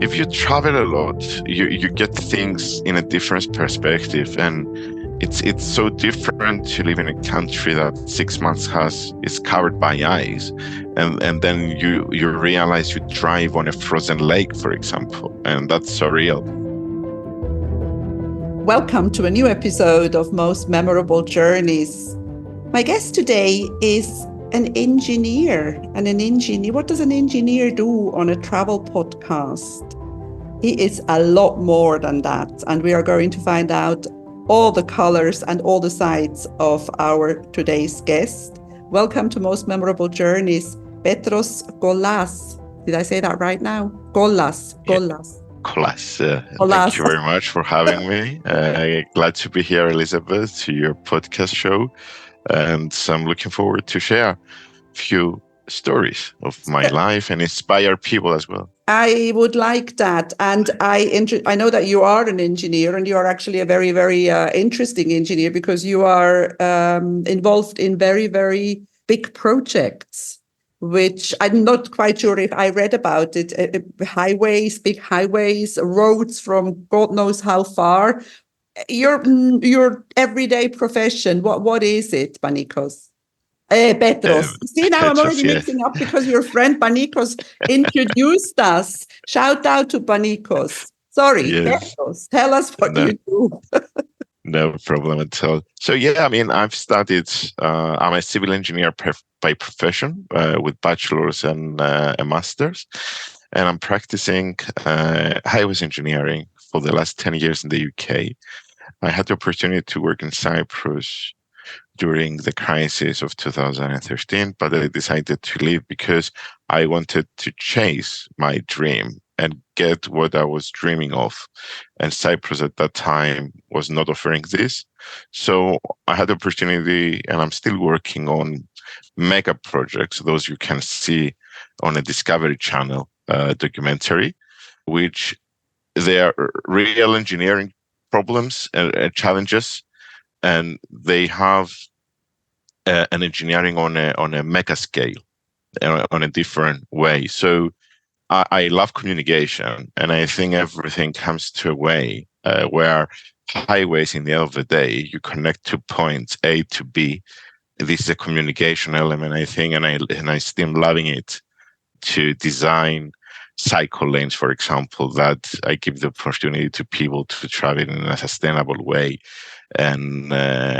if you travel a lot, you get things in a different perspective, and it's so different to live in a country that 6 months is covered by ice, and then you realize you drive on a frozen lake, for example, and that's surreal. Welcome to a new episode of Most Memorable Journeys. My guest today is an engineer. What does an engineer do on a travel podcast? He is a lot more than that, and we are going to find out all the colors and all the sides of our today's guest. Welcome to Most Memorable Journeys, Petros Kkolas. Did I say that right now? Kkolas. Kkolas. Thank you very much for having me. Glad to be here, Elizabeth, to your podcast show. And I'm looking forward to share a few stories of my life and inspire people as well. I would like that. And I know that you are an engineer, and you are actually a very, very interesting engineer, because you are involved in very, very big projects, which I'm not quite sure if I read about it. Highways, big highways, roads from God knows how far. Your everyday profession, what is it, Panicos? Petros. See, now I'm already mixing up because your friend Panicos introduced us. Shout out to Panicos. Sorry, yes. Petros, tell us what you do. No problem at all. So, I've studied, I'm a civil engineer by profession, with bachelor's and a master's. And I'm practicing highways engineering for the last 10 years in the UK. I had the opportunity to work in Cyprus during the crisis of 2013, but I decided to leave because I wanted to chase my dream and get what I was dreaming of. And Cyprus at that time was not offering this. So I had the opportunity, and I'm still working on mega projects, those you can see on a Discovery Channel documentary, which they are real engineering problems and challenges, and they have an engineering on a mega scale, on a different way. So I love communication, and I think everything comes to a way where highways, in the end of the day, you connect to points A to B. This is a communication element, I think, and I still loving it, to design cycle lanes, for example, that I give the opportunity to people to travel in a sustainable way, and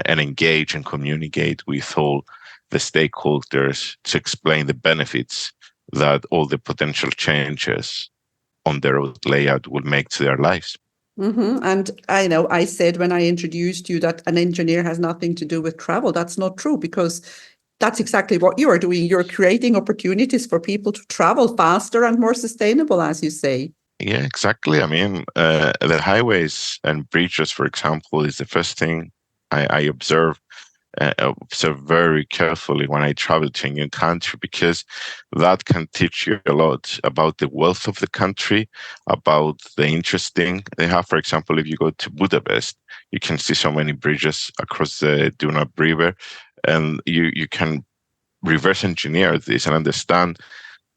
engage and communicate with all the stakeholders to explain the benefits that all the potential changes on their road layout will make to their lives. Mm-hmm. And I know I said when I introduced you that an engineer has nothing to do with travel. That's not true, because that's exactly what you are doing. You're creating opportunities for people to travel faster and more sustainable, as you say. Yeah, exactly. The highways and bridges, for example, is the first thing I observe very carefully when I travel to a new country, because that can teach you a lot about the wealth of the country, about the interesting they have. For example, if you go to Budapest, you can see so many bridges across the Danube River, and you can reverse engineer this and understand,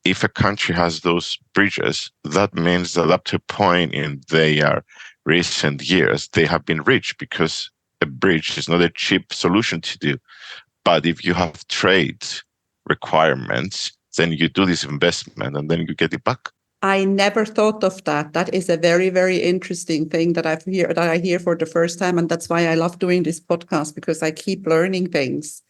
if a country has those bridges, that means that up to a point in their recent years, they have been rich, because a bridge is not a cheap solution to do. But if you have trade requirements, then you do this investment and then you get it back. I never thought of that. That is a very, very interesting thing that I hear for the first time. And that's why I love doing this podcast, because I keep learning things.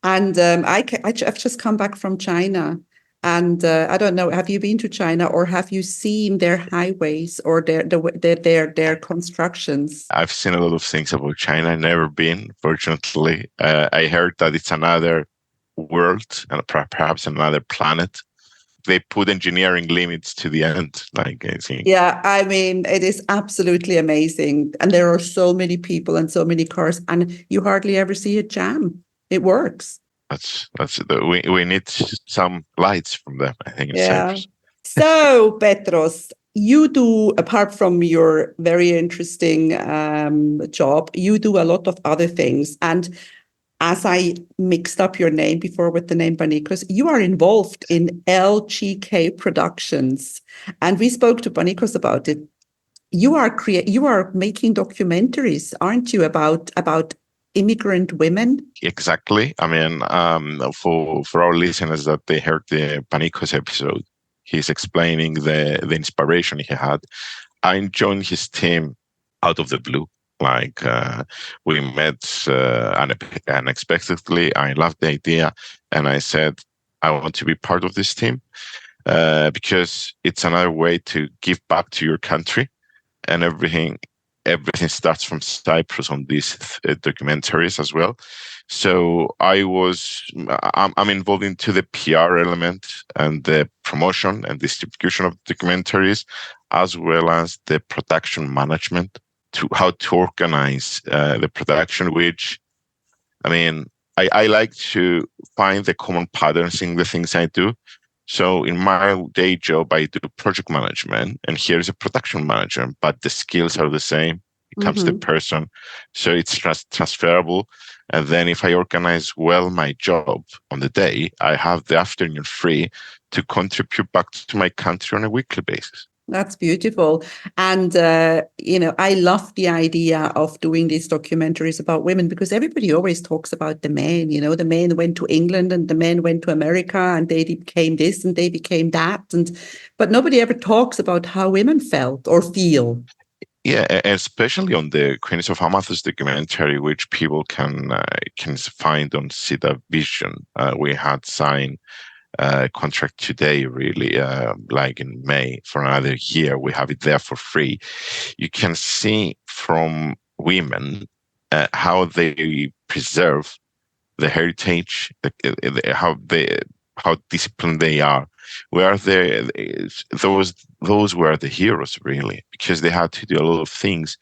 And I've just come back from China. And I don't know, have you been to China, or have you seen their highways or their constructions? I've seen a lot of things about China. Never been, fortunately. I heard that it's another world and perhaps another planet. They put engineering limits to the end, like I think. Yeah, it is absolutely amazing. And there are so many people and so many cars, and you hardly ever see a jam. It works. We need some lights from them, I think. Yeah. So, Petros, you do, apart from your very interesting job, you do a lot of other things. And as I mixed up your name before with the name Panicos, you are involved in LGK Productions. And we spoke to Panicos about it. You are making documentaries, aren't you, about immigrant women? Exactly. I mean, for our listeners that they heard the Panicos episode, he's explaining the inspiration he had. I joined his team out of the blue. Like we met unexpectedly. I loved the idea, and I said I want to be part of this team because it's another way to give back to your country, and everything starts from Cyprus on these documentaries as well. So I'm involved into the PR element and the promotion and distribution of documentaries, as well as the production management, to how to organize the production, which, I mean, I like to find the common patterns in the things I do. So in my day job, I do project management, and here's a production manager, but the skills are the same. It comes the person, so it's transferable. And then if I organize well my job on the day, I have the afternoon free to contribute back to my country on a weekly basis. That's beautiful. And, I love the idea of doing these documentaries about women, because everybody always talks about the men. The men went to England and the men went to America and they became this and they became that. But nobody ever talks about how women felt or feel. Yeah, especially on the Queens of Amathus documentary, which people can find on Sida Vision. We had signed contract today, really, like in May for another year. We have it there for free. You can see from women how they preserve the heritage, how disciplined they are. Where those were the heroes, really, because they had to do a lot of things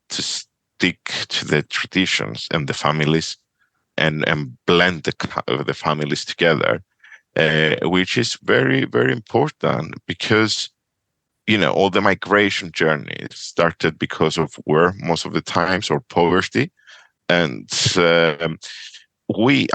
to stick to the traditions and the families, and blend the families together. Which is very, very important, because all the migration journeys started because of war most of the times, or poverty. And I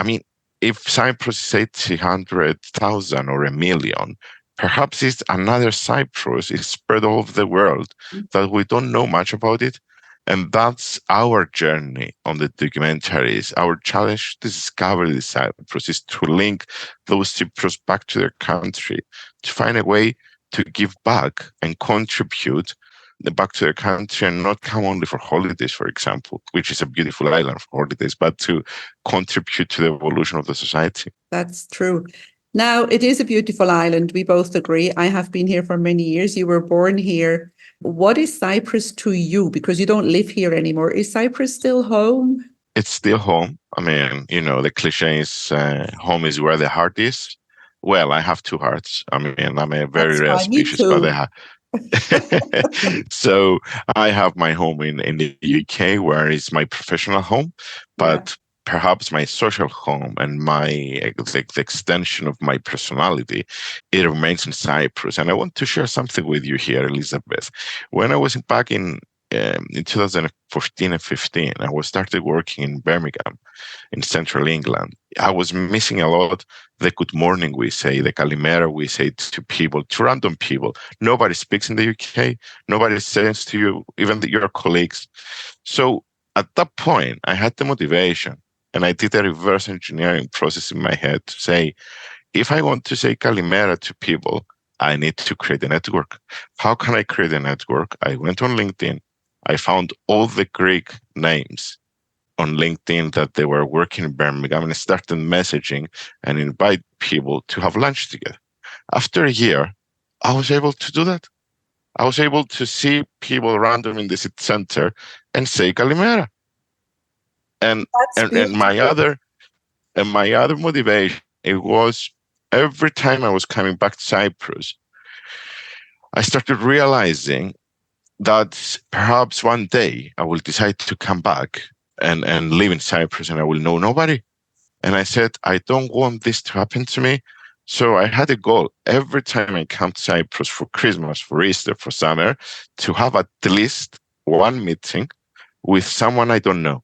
mean, if Cyprus is 800,000 or 1 million, perhaps it's another Cyprus is spread all over the world that we don't know much about it. And that's our journey on the documentaries. Our challenge to discover this Cyprus is to link those Cyprus back to their country, to find a way to give back and contribute back to their country, and not come only for holidays, for example, which is a beautiful island for holidays, but to contribute to the evolution of the society. That's true. Now, it is a beautiful island. We both agree. I have been here for many years. You were born here. What is Cyprus to you? Because you don't live here anymore. Is Cyprus still home? It's still home. I mean, the cliche is home is where the heart is. Well, I have two hearts. I mean, I'm a very That's rare fine. Me species, but too. I have. So I have my home in the UK, where it's my professional home, Yeah. but perhaps my social home and the extension of my personality, it remains in Cyprus. And I want to share something with you here, Elizabeth. When I was back in 2014 and 15, I was started working in Birmingham, in central England. I was missing a lot the good morning we say, the kalimera we say to people, to random people. Nobody speaks in the UK. Nobody says to you, even your colleagues. So at that point, I had the motivation, and I did a reverse engineering process in my head to say, if I want to say kalimera to people, I need to create a network. How can I create a network? I went on LinkedIn. I found all the Greek names on LinkedIn that they were working in Birmingham, and started messaging and invite people to have lunch together. After a year, I was able to do that. I was able to see people random in the city center and say Kalimera. And That's and, and my beautiful. other and my other motivation, it was every time I was coming back to Cyprus, I started realizing that perhaps one day I will decide to come back and live in Cyprus, and I will know nobody. And I said, I don't want this to happen to me. So I had a goal every time I come to Cyprus for Christmas, for Easter, for summer, to have at least one meeting with someone I don't know.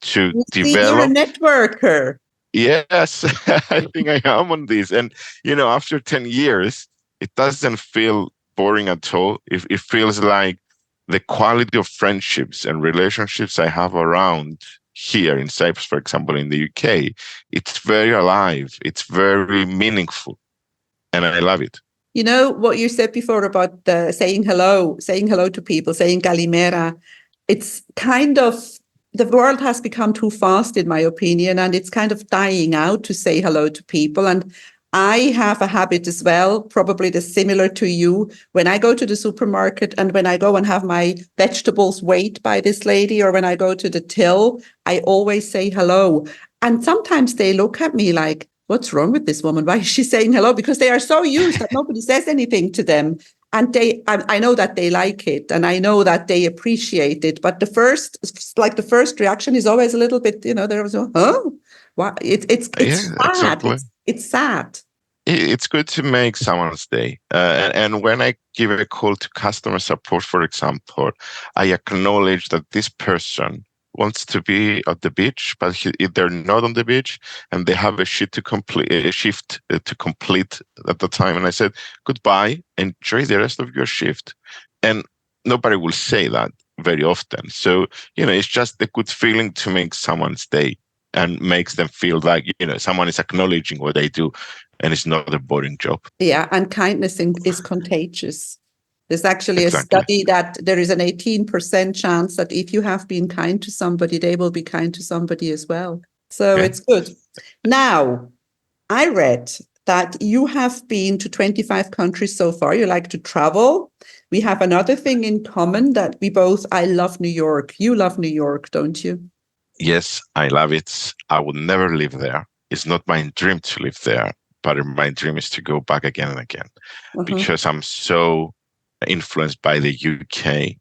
to You see, you're a develop. networker. Yes, I think I am on this. And, after 10 years, it doesn't feel boring at all. It feels like the quality of friendships and relationships I have around here in Cyprus, for example, in the UK, it's very alive. It's very meaningful. And I love it. You know what you said before about saying hello to people, saying Kalimera. It's kind of, the world has become too fast, in my opinion, and it's kind of dying out to say hello to people. And I have a habit as well, probably the similar to you. When I go to the supermarket and when I go and have my vegetables weighed by this lady, or when I go to the till, I always say hello. And sometimes they look at me like, what's wrong with this woman? Why is she saying hello? Because they are so used that nobody says anything to them. And I know that they like it and I know that they appreciate it. But the first reaction is always a little bit, there was, huh? What? It's Yeah, sad. exactly. It's sad. It's good to make someone's day. And when I give a call to customer support, for example, I acknowledge that this person wants to be at the beach, but they're not on the beach, and they have a shift to complete at the time. And I said, goodbye, enjoy the rest of your shift. And nobody will say that very often. So, it's just a good feeling to make someone's day and makes them feel like, someone is acknowledging what they do and it's not a boring job. Yeah, and kindness is contagious. There's actually a Exactly. study that there is an 18% chance that if you have been kind to somebody, they will be kind to somebody as well. So Yeah. it's good. Now, I read that you have been to 25 countries so far. You like to travel. We have another thing in common that I love New York. You love New York, don't you? Yes, I love it. I would never live there. It's not my dream to live there, but my dream is to go back again and again Uh-huh. because I'm so influenced by the UK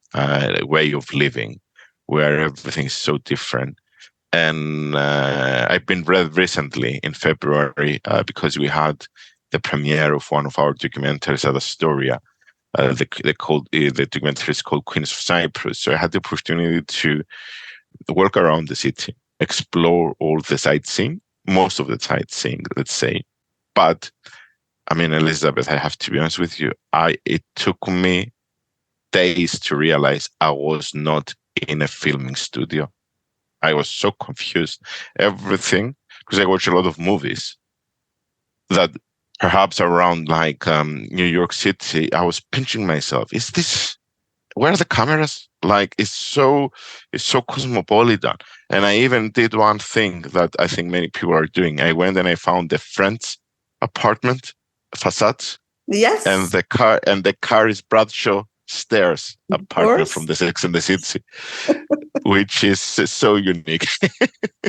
way of living, where everything is so different. And I've been read recently in February because we had the premiere of one of our documentaries at Astoria. The documentary is called Queens of Cyprus. So I had the opportunity to walk around the city, explore all the sightseeing, most of the sightseeing, let's say. But I mean, Elizabeth, I have to be honest with you. It took me days to realize I was not in a filming studio. I was so confused. Everything, because I watch a lot of movies that perhaps around like New York City, I was pinching myself. Is this where are the cameras? Like it's so cosmopolitan. And I even did one thing that I think many people are doing. I went and I found the friend's apartment facade, and Yes, the car is Bradshaw Stairs of apartment from course. the Sex and the City, which is so unique.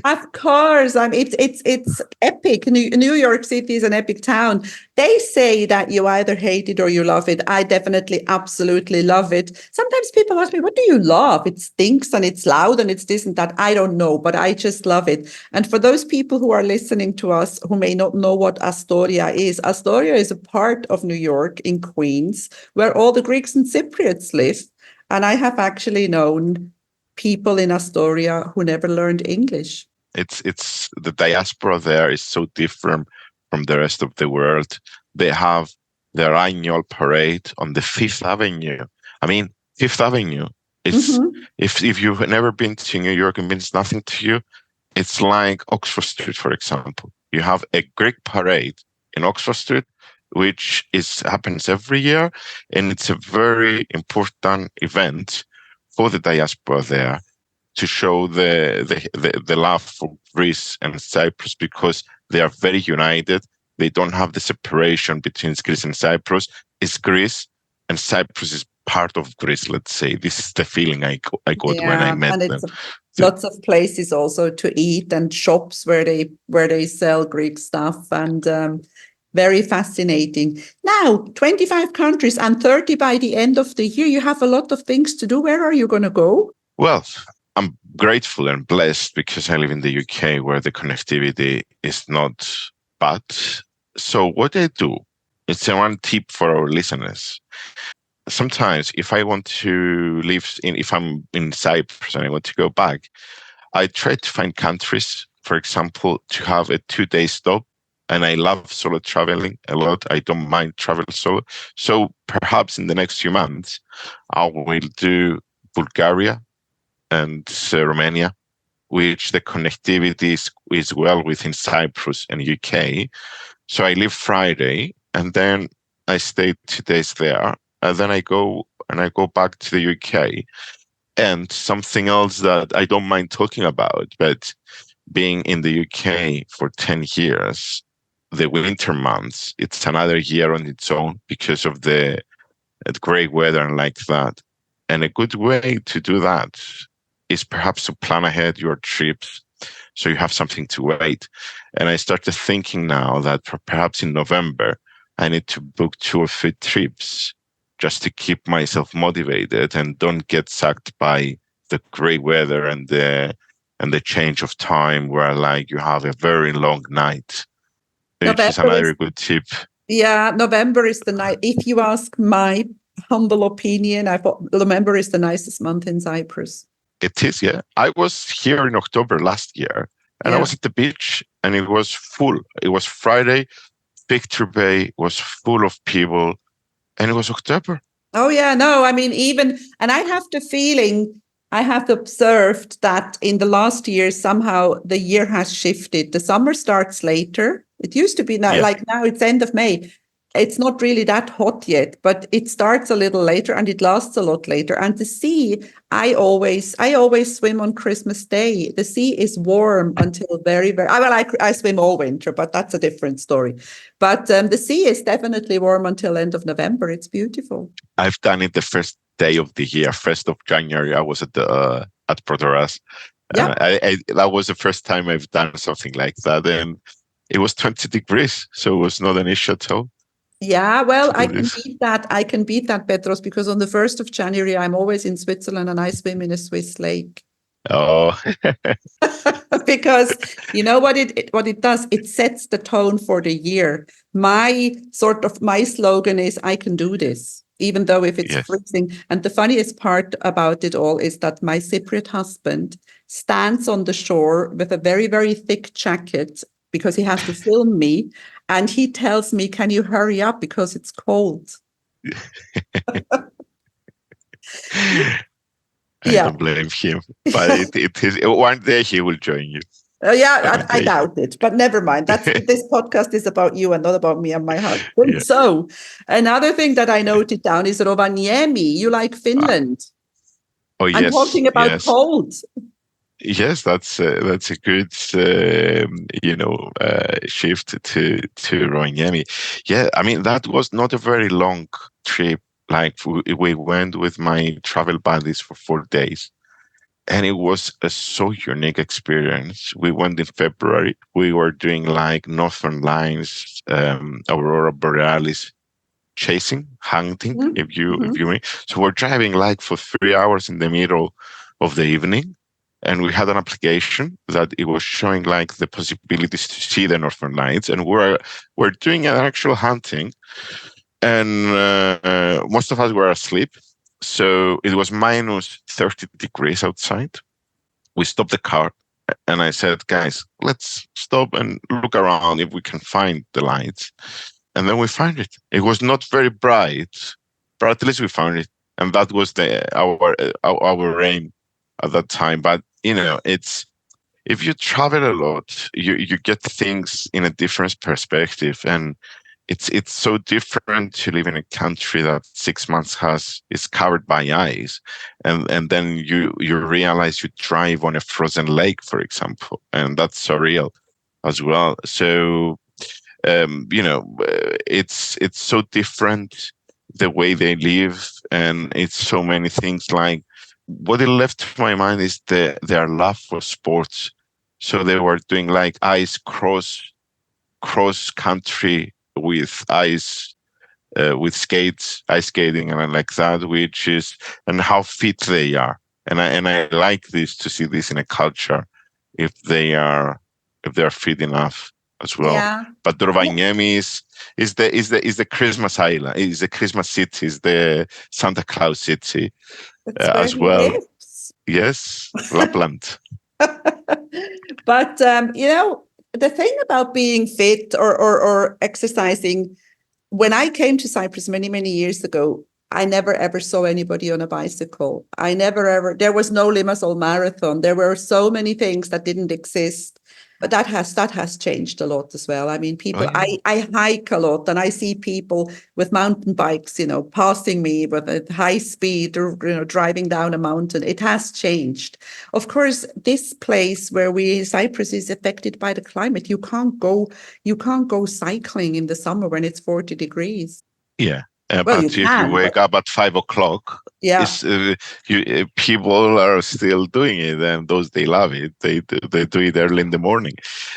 Of course, it's epic. New York City is an epic town. They say that you either hate it or you love it. I definitely, absolutely love it. Sometimes people ask me, "What do you love?" It stinks and it's loud and it's this and that. I don't know, but I just love it. And for those people who are listening to us who may not know what Astoria is a part of New York in Queens where all the Greeks and Cypriots live. And I have actually known people in Astoria who never learned English. It's the diaspora there is so different from the rest of the world. They have their annual parade on the Fifth Avenue. I mean, Fifth Avenue is Mm-hmm. if you've never been to New York, it means nothing to you. It's like Oxford Street, for example. You have a Greek parade in Oxford Street, which is happens every year, and it's a very important event for the diaspora there to show the love for Greece and Cyprus because they are very united. They don't have the separation between Greece and Cyprus. It's Greece and Cyprus is part of Greece, let's say. This is the feeling I got when I Yeah, met and it's them. lots of places also to eat and shops where they sell Greek stuff and very fascinating. Now, 25 countries and 30 by the end of the year. You have a lot of things to do. Where are you going to go? Well, I'm grateful and blessed because I live in the UK where the connectivity is not bad. So what I do, it's a one tip for our listeners. Sometimes if I want to live if I'm in Cyprus and I want to go back, I try to find countries, for example, to have a 2-day stop. And I love solo traveling a lot. I don't mind travel solo. So perhaps in the next few months, I will do Bulgaria and Romania, which the connectivity is well within Cyprus and UK. So I leave Friday and then I stay 2 days there. And then I go back to the UK. And something else that I don't mind talking about, but being in the UK for 10 years, the winter months, it's another year on its own because of the great weather and like that. And a good way to do that is perhaps to plan ahead your trips so you have something to wait. And I started thinking now that perhaps in November, I need to book 2 or 3 trips just to keep myself motivated and don't get sucked by the great weather and the change of time where like you have a very long night, which is November another is, good tip. yeah, November is the night. If you ask my humble opinion, I thought November is the nicest month in Cyprus. It is, yeah. I was here in October last year and I Yeah. was at the beach and it was full. It was Friday, Victor Bay was full of people and it was October. Oh, yeah, no, I mean, even, and I have the feeling, I have observed that in the last year, somehow the year has shifted. The summer starts later. It used to be now, Yeah. like now it's end of May. It's not really that hot yet, but it starts a little later and it lasts a lot later. And the sea, I always swim on Christmas Day. The sea is warm until very, very, I swim all winter, but that's a different story. But the sea is definitely warm until end of November. It's beautiful. I've done it the first day of the year, 1st of January. I was at Protoras. Yeah. That was the first time I've done something like that. And it was 20 degrees. So it was not an issue at all Yeah, well, to do this. I can beat that, Petros, because on the 1st of January, I'm always in Switzerland and I swim in a Swiss lake. Oh, Because you know what it does? It sets the tone for the year. My slogan is I can do this, even though if it's yes. freezing. And the funniest part about it all is that my Cypriot husband stands on the shore with a very, very thick jacket because he has to film me. And he tells me, can you hurry up because it's cold? I Yeah. don't blame him. But it is one day he will join you. Yeah, One I day. doubt it, but never mind. This podcast is about you and not about me and my husband. Yeah. So, another thing that I noted down is Rovaniemi. You like Ah, Finland. oh I'm yes, talking about yes. cold. Yes, that's a good shift to Rovaniemi. Yeah, I mean that was not a very long trip. Like we went with my travel buddies for 4 days, and it was a so unique experience. We went in February. We were doing like Northern Lights, Aurora Borealis chasing, hunting, Mhm, if mhm. you mean. So we're driving like for 3 hours in the middle of the evening, and we had an application that it was showing like the possibilities to see the Northern Lights, and we're doing an actual hunting, and most of us were asleep. So it was minus 30 degrees outside. We stopped the car and I said, guys, let's stop and look around if we can find the lights. And then we found it. It was not very bright, but at least we found it. And that was our aim at that time. But it's if you travel a lot, you get things in a different perspective, and it's so different to live in a country that 6 months is covered by ice, and then you realize you drive on a frozen lake, for example, and that's surreal as well. So it's so different the way they live, and it's so many things. Like what it left to my mind is their love for sports. So they were doing like cross country with ice skating and like that, which is and how fit they are. And I like this to see this in a culture if they're fit enough as well. Yeah. But Rovaniemi is the Christmas island, is the Christmas city, is the Santa Claus city That's where as he well. lives. Yes, Lapland. But the thing about being fit or exercising, when I came to Cyprus many, many years ago, I never ever saw anybody on a bicycle. I never ever, there was no Limassol Marathon. There were so many things that didn't exist. But that has changed a lot as well. I mean, Oh people, yeah. I hike a lot and I see people with mountain bikes, passing me with a high speed or, driving down a mountain. It has changed. Of course, this place where Cyprus is affected by the climate. You can't go cycling in the summer when it's 40 degrees. Yeah, Well, you but if you can, but wake up at 5 o'clock, yeah, it's people are still doing it, and those they love it. They do it early in the morning.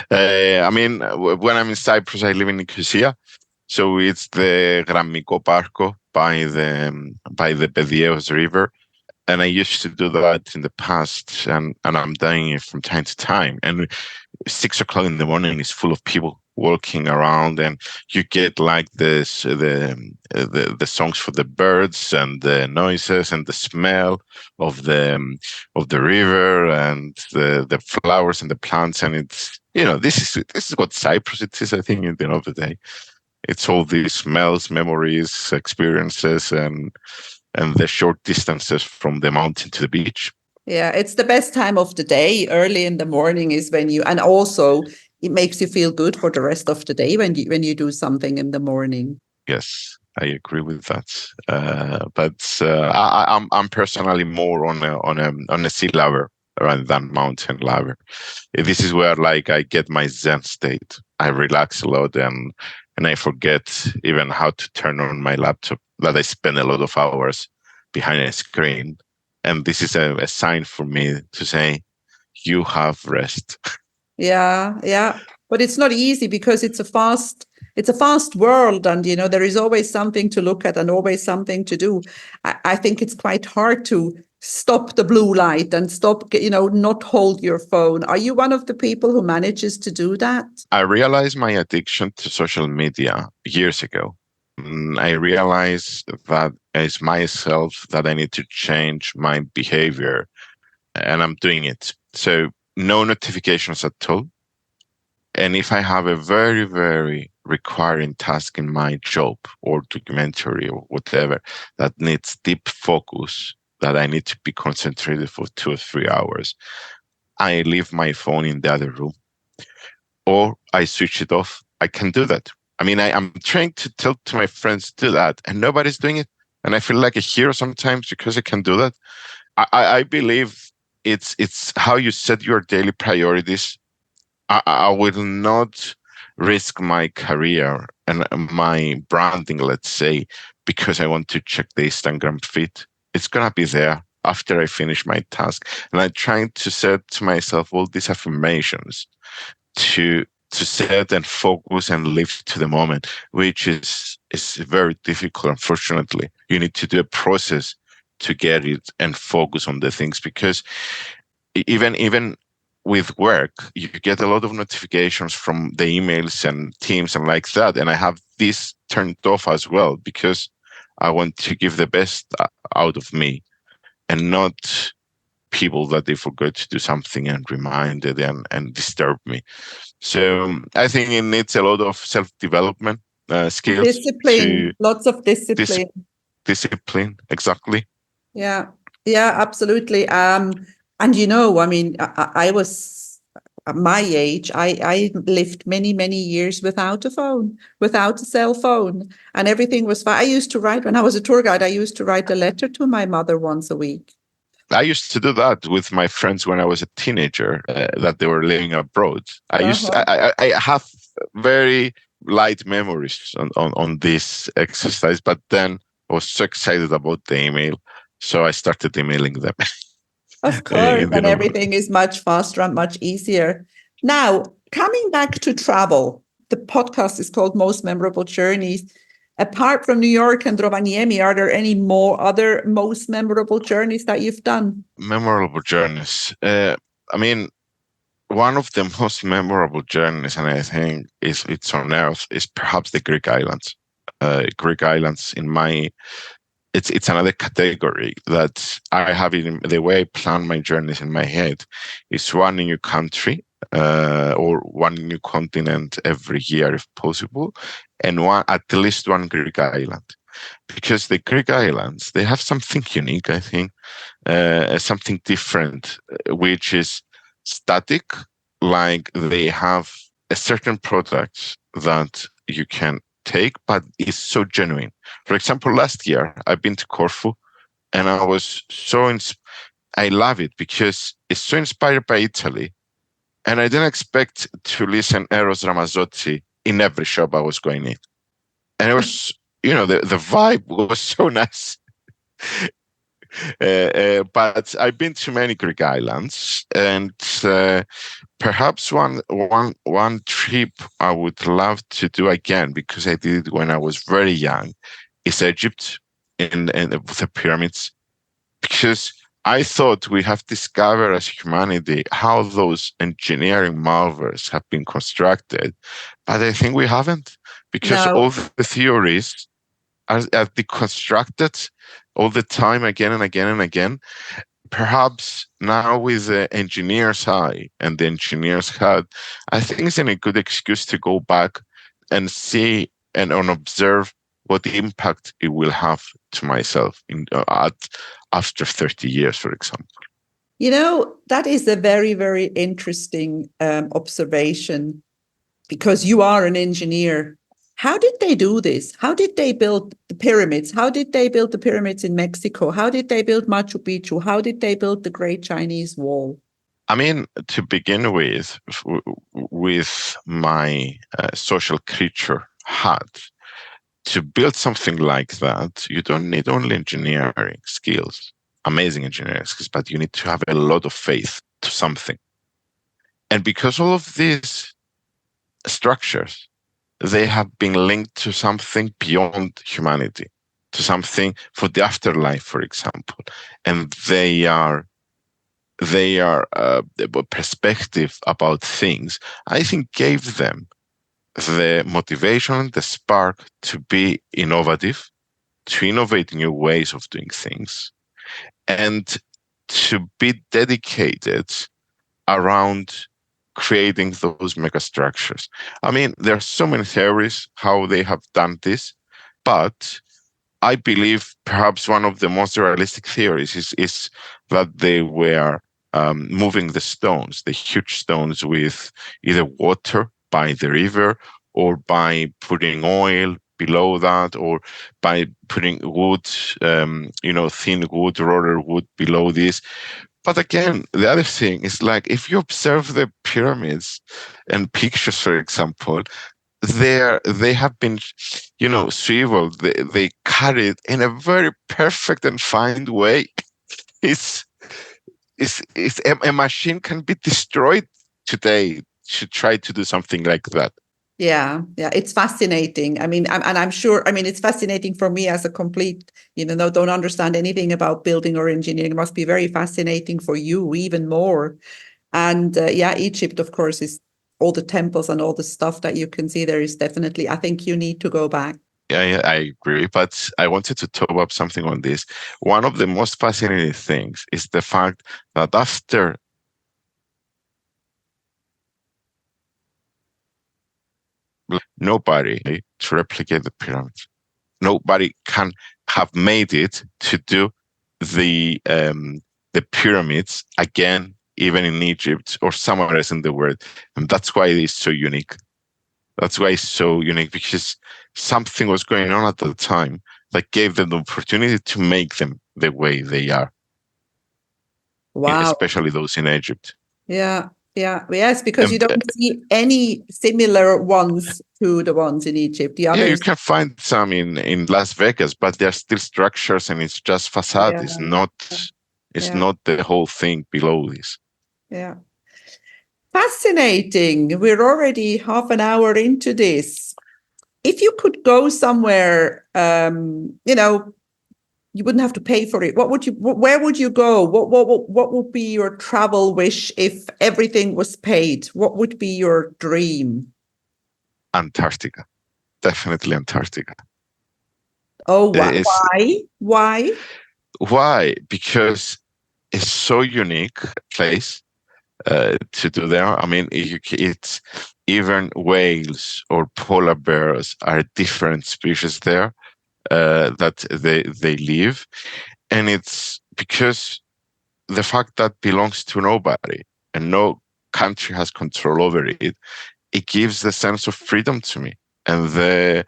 I mean, when I'm in Cyprus, I live in Nicosia, so it's the Grammiko Parko by the Pedios River, and I used to do that in the past, and I'm doing it from time to time. And 6 o'clock in the morning is full of people walking around, and you get like this the songs for the birds and the noises and the smell of the river and the flowers and the plants, and it's this is what Cyprus it is. I think at the end of the day, it's all these smells, memories, experiences, and the short distances from the mountain to the beach. yeah, it's the best time of the day. Early in the morning is and also it makes you feel good for the rest of the day when you do something in the morning. Yes, I agree with that. But I'm personally more on a sea lover rather than mountain lover. This is where like I get my Zen state. I relax a lot, and I forget even how to turn on my laptop. That I spend a lot of hours behind a screen, and this is a sign for me to say you have rest. Yeah, yeah. But it's not easy because it's a fast world, and there is always something to look at and always something to do. I think it's quite hard to stop the blue light and stop, not hold your phone. Are you one of the people who manages to do that? I realized my addiction to social media years ago. I realized that it's myself that I need to change my behavior, and I'm doing it. So no notifications at all. And if I have a very, very requiring task in my job or documentary or whatever that needs deep focus, that I need to be concentrated for 2 or 3 hours, I leave my phone in the other room or I switch it off. I can do that. I mean, I'm trying to tell to my friends to do that, and nobody's doing it. And I feel like a hero sometimes because I can do that. I believe it's how you set your daily priorities. I will not risk my career and my branding, let's say, because I want to check the Instagram feed. It's gonna be there after I finish my task, and I'm trying to set to myself all these affirmations to set and focus and live to the moment, which is very difficult. Unfortunately, you need to do a process to get it and focus on the things, because even with work, you get a lot of notifications from the emails and teams and like that, and I have this turned off as well because I want to give the best out of me, and not people that they forgot to do something and reminded and disturb me. So I think it needs a lot of self-development skills to Discipline, lots of dis- discipline. discipline. Exactly. Yeah, yeah, absolutely. And I mean, I was at my age, I lived many, many years without a phone, without a cell phone, and everything was fine. I used to write, when I was a tour guide, I used to write a letter to my mother once a week. I used to do that with my friends when I was a teenager, that they were living abroad. Uh-huh. I have very light memories on this exercise, but then I was so excited about the email, so I started emailing them. Of course, in the and number. everything is much faster and much easier. Now, coming back to travel, the podcast is called Most Memorable Journeys. Apart from New York and Rovaniemi, are there any more other most memorable journeys that you've done? Memorable journeys. I mean, one of the most memorable journeys, and I think it's on Earth, is perhaps the Greek islands. Greek islands, in my it's another category that I have in the way I plan my journeys in my head. Is one new country or one new continent every year if possible, and one at least one Greek island, because the Greek islands, they have something unique, I think, something different, which is static. Like they have a certain product that you can take, but it's so genuine. For example, last year I've been to Corfu, and I was I love it because it's so inspired by Italy, and I didn't expect to listen Eros Ramazzotti in every shop I was going in, and it was, the vibe was so nice. But I've been to many Greek islands, and perhaps one trip I would love to do again, because I did it when I was very young, is Egypt, and the pyramids, because I thought we have discovered as humanity how those engineering marvels have been constructed, but I think we haven't, because No. all the theories are deconstructed all the time, again and again and again. Perhaps now with the engineer's eye and the engineer's head, I think it's a good excuse to go back and see and observe what the impact it will have to myself after 30 years, for example. That is a very, very interesting observation, because you are an engineer. How did they do this? How did they build the pyramids? How did they build the pyramids in Mexico? How did they build Machu Picchu? How did they build the Great Chinese Wall? I mean, to begin with my social creature hat, to build something like that, you don't need only engineering skills, amazing engineering skills, but you need to have a lot of faith to something. And because all of these structures, they have been linked to something beyond humanity, to something for the afterlife, for example, and they are perspective about things, I think, gave them the motivation, the spark to be innovative, to innovate new ways of doing things, and to be dedicated around creating those megastructures. I mean, there are so many theories how they have done this, but I believe perhaps one of the most realistic theories is that they were moving the stones, the huge stones, with either water by the river, or by putting oil below that, or by putting wood, thin wood, roller wood below this. But again, the other thing is, like, if you observe the pyramids and pictures, for example, they have been, swiveled. They cut it in a very perfect and fine way. It's a machine can be destroyed today to try to do something like that. Yeah, it's fascinating. I mean, and I'm sure, it's fascinating for me as a complete, don't understand anything about building or engineering. It must be very fascinating for you, even more. And Egypt, of course, is all the temples and all the stuff that you can see there is definitely, I think you need to go back. Yeah, I agree. But I wanted to talk about something on this. One of the most fascinating things is the fact that after nobody to replicate the pyramids, nobody can have made it to do the pyramids again, even in Egypt or somewhere else in the world. And that's why it is so unique. That's why it's so unique, because something was going on at the time that gave them the opportunity to make them the way they are. Wow. Especially those in Egypt. Yeah. Yes, because you don't see any similar ones to the ones in Egypt. The others. Yeah, you can find some in Las Vegas, but they're still structures, and it's just facade. Yeah. It's not the whole thing below this. Yeah. Fascinating. We're already half an hour into this. If you could go somewhere, you wouldn't have to pay for it. Where would you go? What would be your travel wish if everything was paid? What would be your dream? Antarctica. Definitely Antarctica. Oh, It's why? why? Because it's so unique place to do there. I mean, it's even whales or polar bears are different species there that they live, and it's because the fact that belongs to nobody and no country has control over it, it gives the sense of freedom to me, and the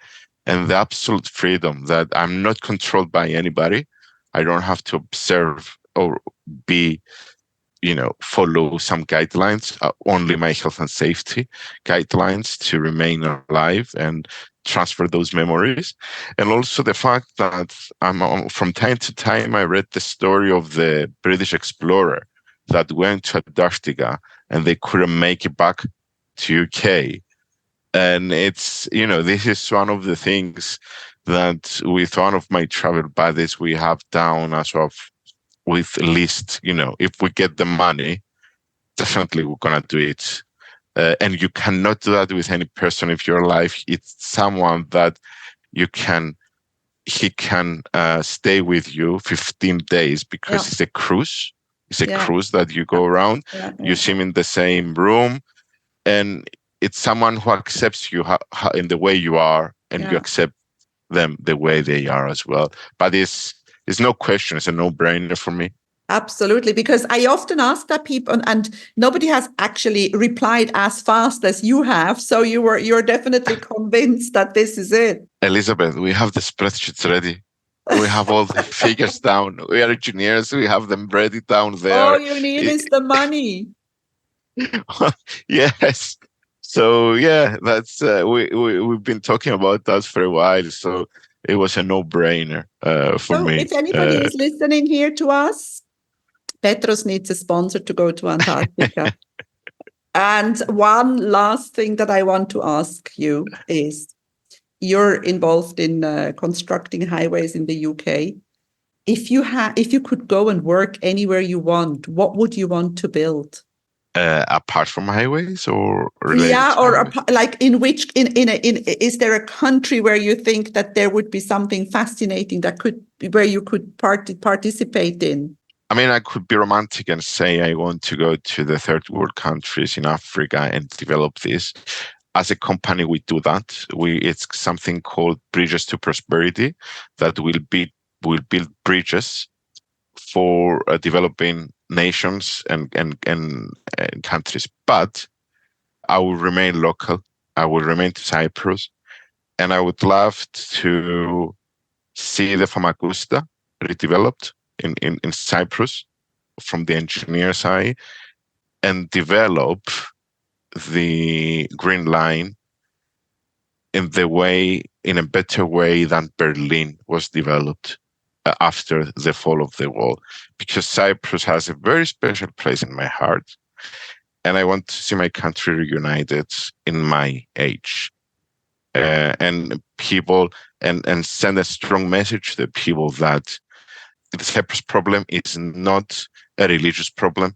absolute freedom that I'm not controlled by anybody. I don't have to observe or be, follow some guidelines, only my health and safety guidelines to remain alive and transfer those memories. And also the fact that from time to time, I read the story of the British explorer that went to Antarctica and they couldn't make it back to UK. And it's, this is one of the things that with one of my travel buddies, we have down as of with least, if we get the money, definitely we're going to do it. And you cannot do that with any person if you're alive. It's someone that he can stay with you 15 days because it's a cruise. It's a cruise that you go around. You see him in the same room, and it's someone who accepts you in the way you are, and you accept them the way they are as well. But it's no question. It's a no-brainer for me. Absolutely, because I often ask that people, and nobody has actually replied as fast as you have. So you're definitely convinced that this is it. Elizabeth, we have the spreadsheets ready. We have all the figures down. We are engineers. We have them ready down there. All you need is the money. Yes. So yeah, that's we've been talking about that for a while. So it was a no-brainer for me. If anybody is listening here to us, Petros needs a sponsor to go to Antarctica. And one last thing that I want to ask you is, you're involved in constructing highways in the UK. If you could go and work anywhere you want, what would you want to build? Apart from highways or related? Yeah, or like is there a country where you think that there would be something fascinating where you could participate in? I mean, I could be romantic and say I want to go to the third world countries in Africa and develop this. As a company, we do that. It's something called Bridges to Prosperity that will build bridges for developing nations and countries. But I will remain local. I will remain to Cyprus, and I would love to see the Famagusta redeveloped in Cyprus from the engineer side, and develop the Green Line in a better way than Berlin was developed after the fall of the wall, because Cyprus has a very special place in my heart, and I want to see my country reunited in my age, and people, and send a strong message to the people that the Cyprus problem is not a religious problem;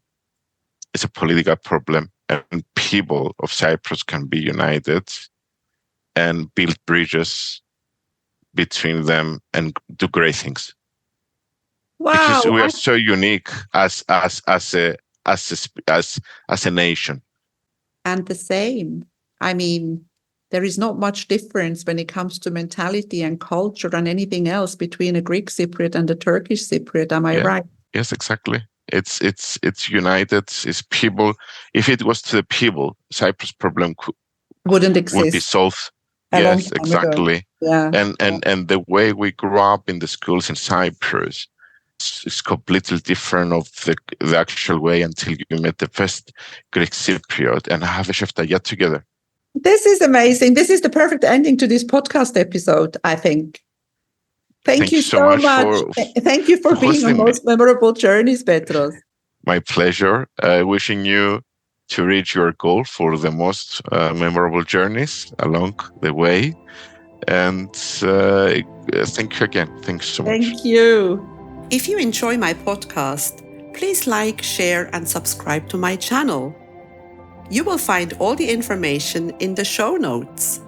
it's a political problem, and people of Cyprus can be united and build bridges between them and do great things. Wow. Because we are so unique as a nation. And the same. I mean, there is not much difference when it comes to mentality and culture and anything else between a Greek Cypriot and a Turkish Cypriot. Am I right? Yes, exactly. It's united. It's people. If it was to the people, Cyprus problem wouldn't exist. Would be solved. Yes, exactly. Yeah. And the way we grew up in the schools in Cyprus is completely different of the actual way until you met the first Greek Cypriot and have a Sheftaya together. This is amazing. This is the perfect ending to this podcast episode, I think. Thank you so much. Thank you for being on Most Memorable Journeys, Petros. My pleasure. Wishing you to reach your goal for the most memorable journeys along the way. And thank you again. Thanks so much. Thank you. If you enjoy my podcast, please like, share, and subscribe to my channel. You will find all the information in the show notes.